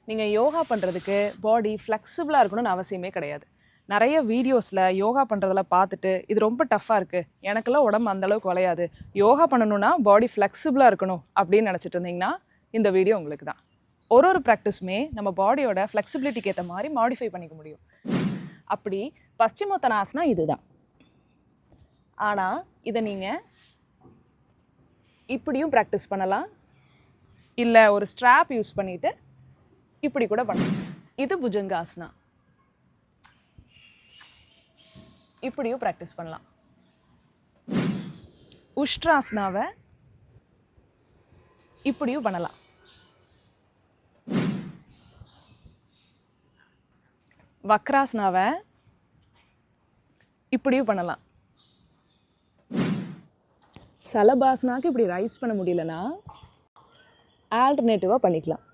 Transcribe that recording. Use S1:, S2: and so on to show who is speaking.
S1: நீங்கள் யோகா பண்ணுறதுக்கு பாடி ஃப்ளெக்சிபிளாக இருக்கணும்னு அவசியமே கிடையாது. நிறைய வீடியோஸில் யோகா பண்ணுறதில் பார்த்துட்டு இது ரொம்ப டஃப்பாக இருக்குது, எனக்கெல்லாம் உடம்பு அந்தளவுக்கு வளையாது, யோகா பண்ணணுன்னா பாடி ஃப்ளெக்சிபிளாக இருக்கணும் அப்படின்னு நினச்சிட்டு இருந்தீங்கன்னா இந்த வீடியோ உங்களுக்கு தான். ஒரு ப்ராக்டிஸுமே நம்ம பாடியோட ஃப்ளெக்சிபிலிட்டிக்கு ஏற்ற மாதிரி மாடிஃபை பண்ணிக்க முடியும். அப்படி பஸ்சிமோத்தனாசனா இதுதான். ஆனால் இதை நீங்கள் இப்படியும் ப்ராக்டிஸ் பண்ணலாம், இல்லை ஒரு ஸ்ட்ராப் யூஸ் பண்ணிவிட்டு இப்படி கூட பண்ணலாம். இது புஜங்காசனா, இப்படியும் ப்ராக்டிஸ் பண்ணலாம். உஷ்ட்ராசனாவை இப்படியும் பண்ணலாம். வக்ராசனாவை இப்படியும் பண்ணலாம். சலபாசனாக்கு இப்படி ரைஸ் பண்ண முடியலன்னா ஆல்டர்னேட்டிவாக பண்ணிக்கலாம்.